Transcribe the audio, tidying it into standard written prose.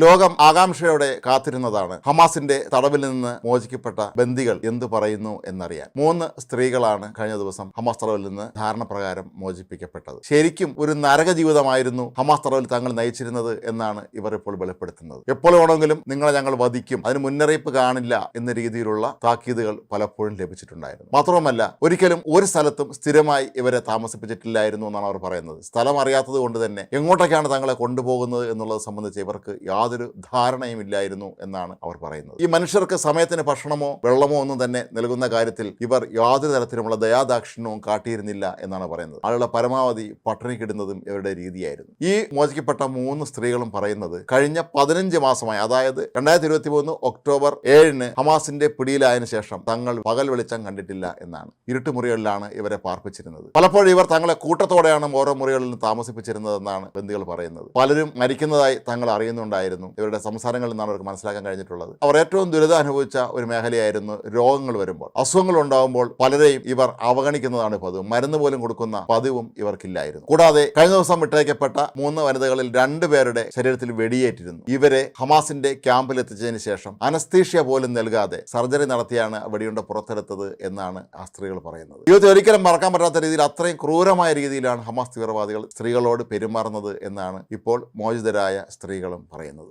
ലോകം ആകാംക്ഷയോടെ കാത്തിരുന്നതാണ് ഹമാസിന്റെ തടവിൽ നിന്ന് മോചിക്കപ്പെട്ട ബന്ദികൾ എന്തു പറയുന്നു എന്നറിയാൻ. 3 സ്ത്രീകളാണ് കഴിഞ്ഞ ദിവസം ഹമാസ് തടവിൽ നിന്ന് ധാരണപ്രകാരം മോചിപ്പിക്കപ്പെട്ടത്. ശരിക്കും ഒരു നരക ജീവിതമായിരുന്നു ഹമാസ് തടവിൽ തങ്ങൾ നയിച്ചിരുന്നത് എന്നാണ് ഇവർ ഇപ്പോൾ വെളിപ്പെടുത്തുന്നത്. എപ്പോൾ വേണമെങ്കിലും നിങ്ങളെ ഞങ്ങൾ വധിക്കും, അതിന് മുന്നറിയിപ്പ് കാണില്ല എന്ന രീതിയിലുള്ള താക്കീതുകൾ പലപ്പോഴും ലഭിച്ചിട്ടുണ്ടായിരുന്നു. മാത്രവുമല്ല, ഒരിക്കലും ഒരു സ്ഥലത്തും സ്ഥിരമായി ഇവരെ താമസിപ്പിച്ചിട്ടില്ലായിരുന്നു എന്നാണ് അവർ പറയുന്നത്. സ്ഥലം അറിയാത്തത് കൊണ്ട് തന്നെ എങ്ങോട്ടേക്കാണ് തങ്ങളെ കൊണ്ടുപോകുന്നത് എന്നുള്ളത് സംബന്ധിച്ച് ഇവർക്ക് യാതൊരു ധാരണയും ഇല്ലായിരുന്നു എന്നാണ് അവർ പറയുന്നത്. ഈ മനുഷ്യർക്ക് സമയത്തിന് ഭക്ഷണമോ വെള്ളമോ ഒന്നും തന്നെ നൽകുന്ന കാര്യത്തിൽ ഇവർ യാതൊരു തരത്തിലുമുള്ള ദയാദാക്ഷിണ്യവും കാട്ടിയിരുന്നില്ല എന്നാണ് പറയുന്നത്. ആളുകളെ പരമാവധി പട്ടിണിക്കിടുന്നതും ഇവരുടെ രീതിയായിരുന്നു. ഈ മോചിക്കപ്പെട്ട 3 സ്ത്രീകളും പറയുന്നത് കഴിഞ്ഞ 15 മാസമായി, അതായത് 2023 ഒക്ടോബർ 7 ഹമാസിന്റെ പിടിയിലായതിനു ശേഷം തങ്ങൾ പകൽ വെളിച്ചം കണ്ടിട്ടില്ല എന്നാണ്. ഇരുട്ടുമുറികളിലാണ് ഇവരെ പാർപ്പിച്ചിരുന്നത്. പലപ്പോഴും ഇവർ തങ്ങളെ കൂട്ടത്തോടെയാണ് ഓരോ മുറികളിലും താമസിപ്പിച്ചിരുന്നതെന്നാണ് ബന്ദികൾ പറയുന്നത്. പലരും മരിക്കുന്നതായി തങ്ങൾ അറിയുന്നുണ്ടായിരുന്നു. ഇവരുടെ സംസാരങ്ങളിൽ നിന്നാണ് അവർക്ക് മനസ്സിലാക്കാൻ കഴിഞ്ഞിട്ടുള്ളത്. അവർ ഏറ്റവും ദുരിതം അനുഭവിച്ച ഒരു മേഖലയായിരുന്നു രോഗങ്ങൾ വരുമ്പോൾ. അസുഖങ്ങൾ ഉണ്ടാകുമ്പോൾ പലരെയും ഇവർ അവഗണിക്കുന്നതാണ് പതിവ്. മരുന്ന് പോലും കൊടുക്കുന്ന പതിവും ഇവർക്കില്ലായിരുന്നു. കൂടാതെ കഴിഞ്ഞ ദിവസം വിട്ടയക്കപ്പെട്ട 3 വനിതകളിൽ 2 പേരുടെ ശരീരത്തിൽ വെടിയേറ്റിരുന്നു. ഇവരെ ഹമാസിന്റെ ക്യാമ്പിൽ എത്തിച്ചതിന് ശേഷം അനസ്തീഷ്യ പോലും നൽകാതെ സർജറി നടത്തിയാണ് വെടിയുണ്ട പുറത്തെടുത്തത് എന്നാണ് ആ സ്ത്രീകൾ പറയുന്നത്. ജീവിതത്തിൽ ഒരിക്കലും മറക്കാൻ പറ്റാത്ത രീതിയിൽ അത്രയും ക്രൂരമായ രീതിയിലാണ് ഹമാസ് തീവ്രവാദികൾ സ്ത്രീകളോട് പെരുമാറുന്നത് എന്നാണ് ഇപ്പോൾ മോചിതരായ സ്ത്രീകളും പറയുന്നത്.